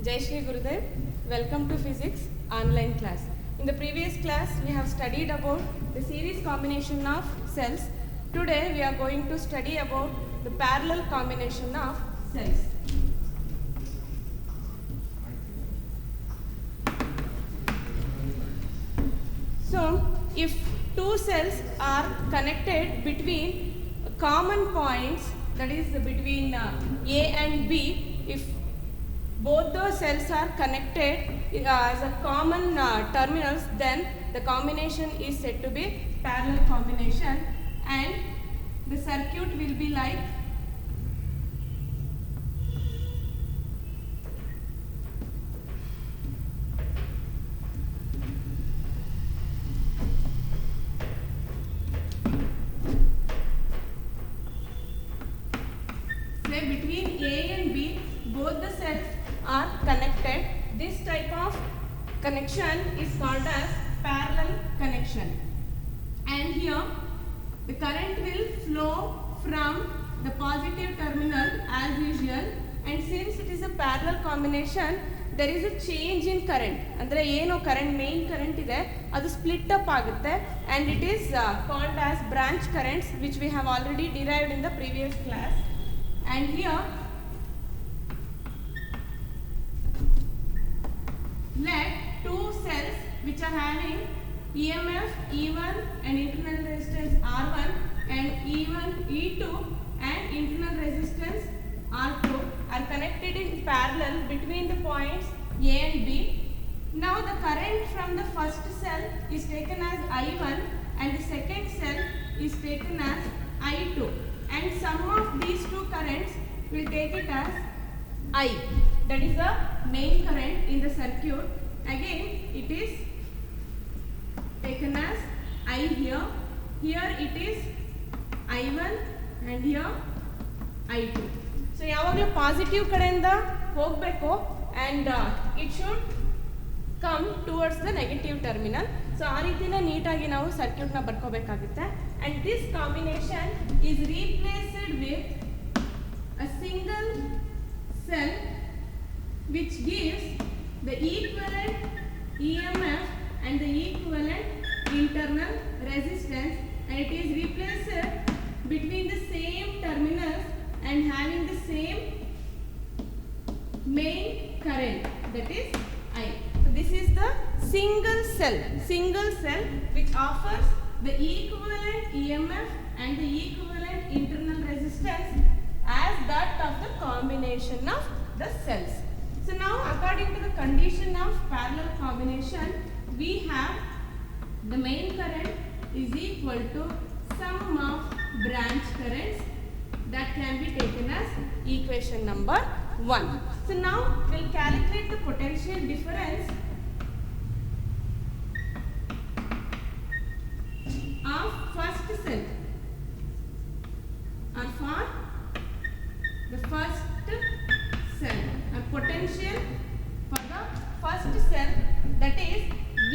Jai Shri Gurudev, welcome to physics online class. In the previous class we have studied about the series combination of cells. Today we are going to study about the parallel combination of cells. So if two cells are connected between common points, that is between A and B, if both those cells are connected as a common terminals, then the combination is said to be parallel combination, and the circuit will be like between A and B, both the cells are connected. This type of connection is called as parallel connection. And here the current will flow from the positive terminal as usual, and since it is a parallel combination, there is a change in current. Andre eno current, main current ide adu split up agutte, and it is called as branch currents, which we have already derived in the previous class. And here let two cells which are having EMF E1 and internal resistance R1 and E1 E2 and internal resistance R2 are connected in parallel between the points A and B. Now the current from the first cell is taken as I1 and the second cell is taken as I2, and sum of these two currents will take it as I. That is the main current in the circuit. Again it is taken as I here. Here it is I1 and here I2. So yavaglu positive kadeyinda hogbeku, and it should come towards the negative terminal. So aa reetina neatagi ನಾವು circuit ನ ಬರ್ಕೋಬೇಕಾಗುತ್ತೆ, and this combination is replaced with a single cell which gives the equivalent EMF and the equivalent internal resistance, and it is replaced between the same terminals and having the same main current, that is I. So this is the single cell which offers the equivalent EMF and the equivalent internal resistance as that of the combination of the cells. So now according to the condition of parallel combination, we have the main current is equal to sum of branch currents, that can be taken as equation number 1. So now we'll calculate the potential difference of first cell, or for the first cell, or potential for the first cell, that is V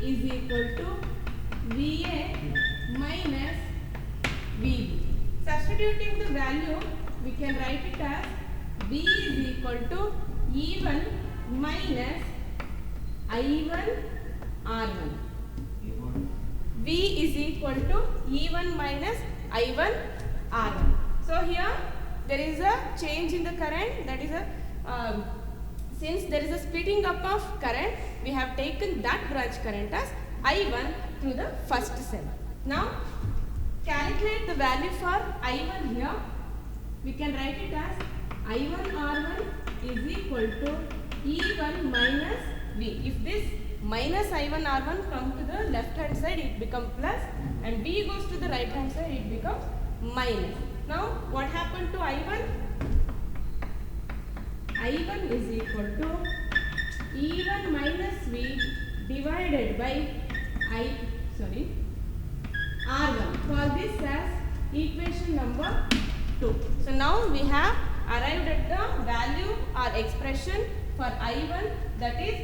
is equal to VA minus VB. Substituting the value, we can write it as V is equal to E1 minus I1 R1. V is equal to E1 minus I1 R1. So here there is a change in the current, that is a since there is a splitting up of current, we have taken that branch current as I1 through the first cell. Now calculate the value for I1 here. We can write it as I1 R1 is equal to E1 minus V. If this minus I1 R1 come to the left hand side, it becomes plus, and V goes to the right hand side, it becomes minus. Now what happened to I1? I1 is equal to E1 minus V divided by R1. Call this as equation number 2. So now we have arrived at the value or expression for I1, that is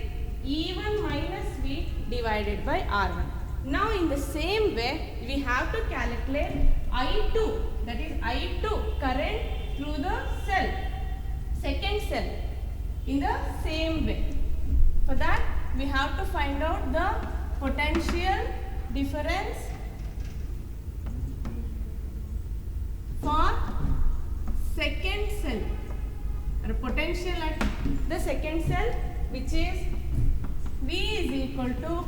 E1 minus V divided by R1. Now in the same way we have to calculate I2, that is I2 current through the cell, second cell. in the same way. For that, we have to find out the potential difference for second cell, or potential at the second cell, which is V is equal to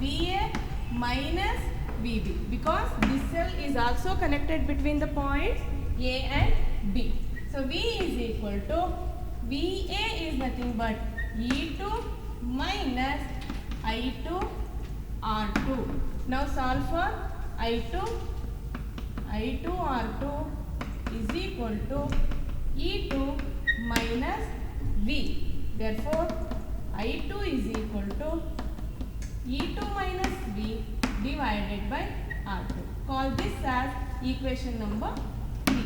VA minus VB, because this cell is also connected between the points A and B. So V is equal to VA is nothing but E2 minus I2 R2. Now solve for I2 R2 is equal to E2 minus V. Therefore I2 is equal to E2 minus V divided by R2. Call this as equation number 3.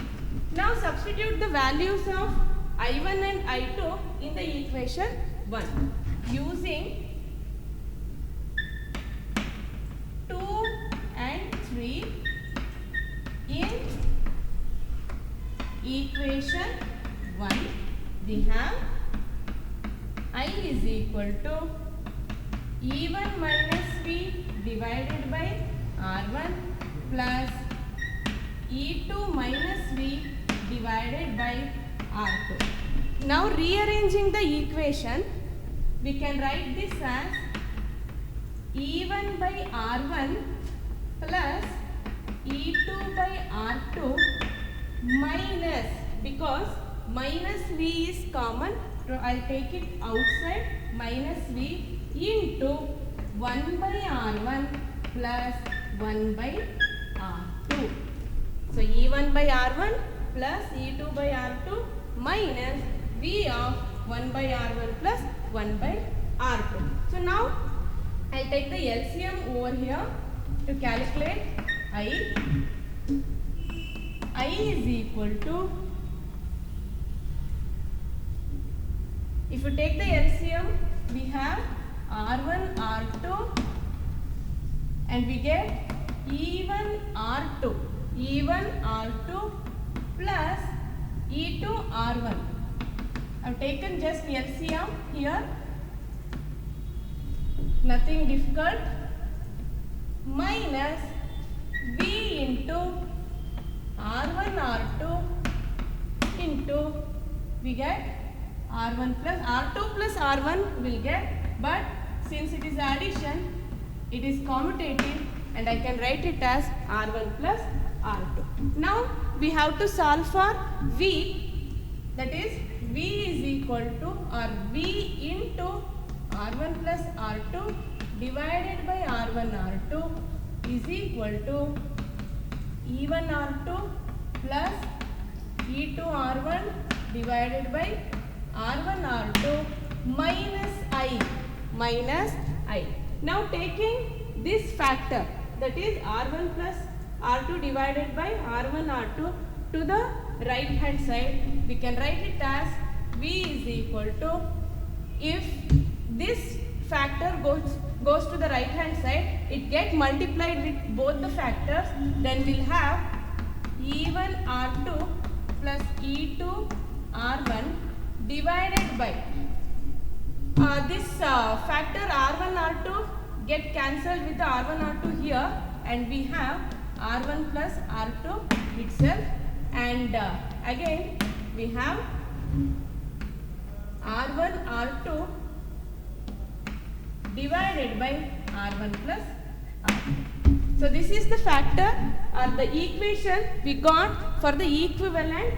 Now substitute the values of I1 and I2 in the equation 1 using 2 and 3 in equation 1. We have I is equal to E1 minus V divided by R1 plus E2 minus V divided by R2. Now rearranging the equation, we can write this as E1 by R1 plus E2 by R2 minus, because minus V is common, so I will take it outside, minus V into 1 by R1 plus 1 by R2. So E1 by R1 plus E2 by R2 minus V of 1 by R1 plus 1 by R2. So now I will take the LCM over here to calculate I. I is equal to, if you take the LCM, we have R1 R2 and we get E1 R2 plus E2 R1. I have taken just LCM here, nothing difficult, minus V into R1 R2 into, we get R1 plus R2 plus R1 will get, but since it is addition, it is commutative and I can write it as R1 plus R2. Now we have to solve for V, that is V is equal to, or V into R1 plus R2 divided by R1 R2 is equal to E1 R2 plus E2 R1 divided by R1 R2 minus I. Now taking this factor, that is R1 plus R2 divided by R1 R2 to the right hand side, we can write it as V is equal to, if this factor goes to the right hand side, it gets multiplied with both the factors, then we'll have E1 R2 plus E2 R1 divided by this factor R1 R2 get cancelled with the R1 R2 here, and we have R1 plus R2 itself, and again we have R1 R2 divided by R1 plus R2. So this is the factor or the equation we got for the equivalent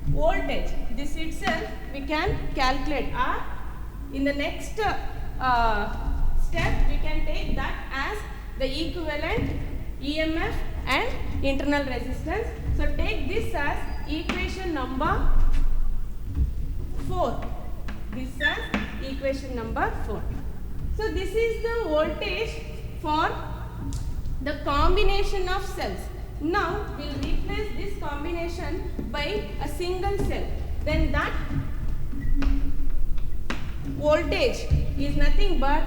voltage. This itself we can calculate, or in the next step we can take that as the equivalent EMF and internal resistance. So take this as equation number 4. This as equation number 4. So this is the voltage for the combination of cells. Now we will replace this combination by a single cell. Then that voltage is nothing but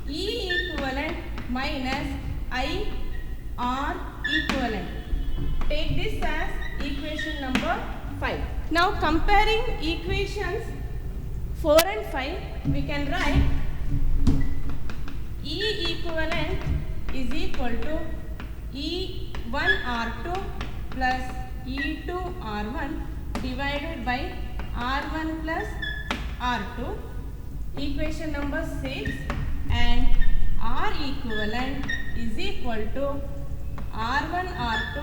E equivalent minus I R equivalent. Take this as equation number 5. Now comparing equations 4 and 5, we can write E equivalent is equal to E1 R2 plus E2 R1 divided by R1 plus R2, equation number 6, and R equivalent is equal to R1 R2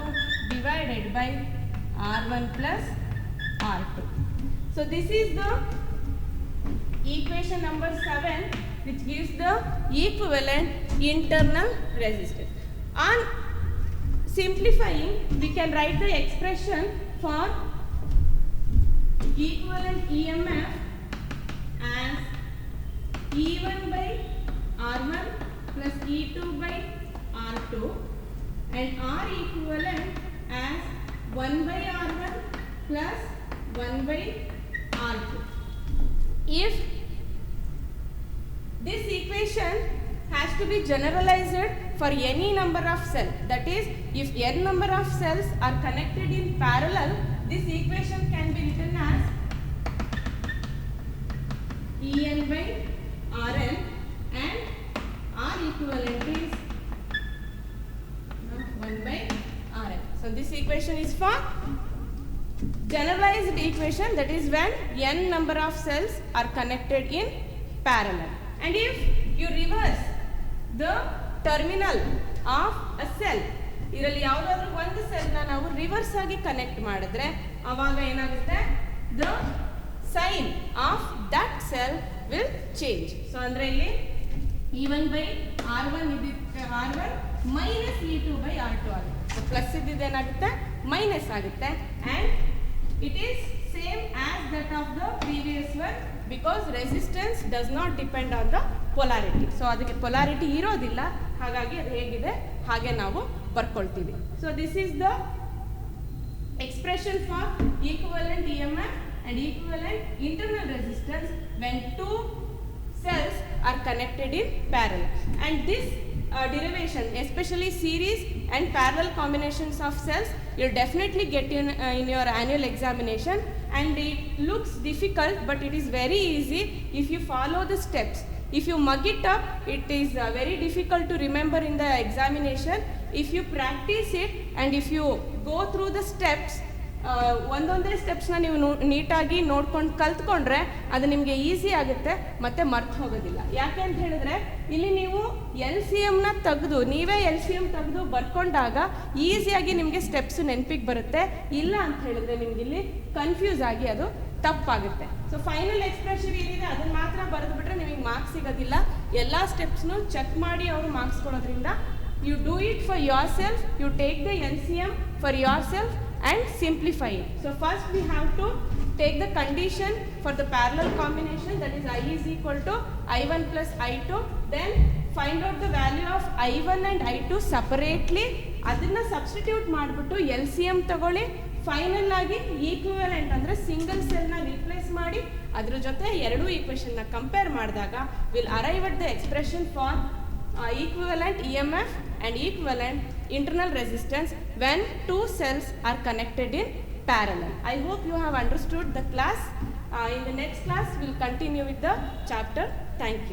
divided by R1 plus R2. So this is the equation number 7, which gives the equivalent internal resistance. On simplifying, we can write the expression for equivalent EMF as E1 by R1 plus E2 by R2 and R equivalent as 1 by R1 plus 1 by R2. If this equation has to be generalized for any number of cells, that is, if n number of cells are connected in parallel, this equation can be written as En by Rn, and R equivalent is 1 by Rn. So this equation is for generalized equation, that is when n number of cells are connected in parallel. And if you reverse the terminal of a cell, ಇದರಲ್ಲಿ ಯಾವುದಾದ್ರೂ ಒಂದು ಸೆಲ್ನ ನಾವು reverse ಆಗಿ connect ಮಾಡಿದ್ರೆ ಆವಾಗ ಏನಾಗುತ್ತೆ, the sign of that cell will change. So ಅಂದರೆ ಇಲ್ಲಿ E1 by R1 ಇದ್ದಿದ್ದ R1 minus E2 by R2 ಆಗುತ್ತೆ. ಸೊ ಪ್ಲಸ್ ಇದ್ದಿದ್ದೇನಾಗುತ್ತೆ, ಮೈನಸ್ ಆಗುತ್ತೆ. And it is same as that of the previous one because resistance does not depend on the polarity. So ಅದಕ್ಕೆ polarity ಇರೋದಿಲ್ಲ, ಹಾಗಾಗಿ ಅದು ಹೇಗಿದೆ ಹಾಗೆ ನಾವು ಬರ್ಕೊಳ್ತೀವಿ. So this is the expression for equivalent EMF and equivalent internal resistance when two cells are connected in parallel. And this derivation, especially series and parallel combinations of cells, you'll definitely get in your annual examination, and it looks difficult but it is very easy if you follow the steps. If you mug it up, it is very difficult to remember in the examination. If you practice it and if you go through the steps, ಒಂದೊಂದೇ ಸ್ಟೆಪ್ಸ್ನ ನೀವು ನೀಟಾಗಿ ನೋಡ್ಕೊಂಡು ಕಲ್ತ್ಕೊಂಡ್ರೆ ಅದು ನಿಮಗೆ easy ಆಗುತ್ತೆ ಮತ್ತು ಮರ್ತು ಹೋಗೋದಿಲ್ಲ. ಯಾಕೆ ಅಂತ ಹೇಳಿದ್ರೆ ಇಲ್ಲಿ ನೀವು LCMನ ತೆಗೆದು ನೀವೇ LCM ತೆಗೆದು ಬರ್ಕೊಂಡಾಗ ಈಸಿಯಾಗಿ ನಿಮಗೆ ಸ್ಟೆಪ್ಸ್ ನೆನಪಿಗೆ ಬರುತ್ತೆ. ಇಲ್ಲ ಅಂತ ಹೇಳಿದ್ರೆ ನಿಮ್ಗೆ ಇಲ್ಲಿ ಕನ್ಫ್ಯೂಸ್ ಆಗಿ ಅದು ತಪ್ಪಾಗುತ್ತೆ. ಸೊ ಫೈನಲ್ ಎಕ್ಸ್ಪ್ರೆಷನ್ ಏನಿದೆ ಅದನ್ನು ಮಾತ್ರ ಬರೆದುಬಿಟ್ರೆ ನಿಮಗೆ ಮಾರ್ಕ್ಸ್ ಸಿಗೋದಿಲ್ಲ. ಎಲ್ಲ ಸ್ಟೆಪ್ಸ್ನು ಚೆಕ್ ಮಾಡಿ ಅವರು ಮಾರ್ಕ್ಸ್ ಕೊಡೋದ್ರಿಂದ you do it for yourself, you take the LCM for yourself and simplify it. So first we have to take the condition for the parallel combination, that is I is equal to I1 plus I2, then find out the value of I1 and I2 separately, ಅದನ್ನು substitute ಮಾಡಿಬಿಟ್ಟು LCM ತಗೊಳ್ಳಿ. Final ಆಗಿ equivalent ಅಂದರೆ single ಸೆಲ್ನ replace ಮಾಡಿ ಅದ್ರ ಜೊತೆ ಎರಡೂ ಈಕ್ವೇಷನ್ನ compare ಮಾಡಿದಾಗ will arrive at the expression for equivalent EMF and equivalent internal resistance when two cells are connected in parallel. I hope you have understood the class. In the next class, we will continue with the chapter. Thank you.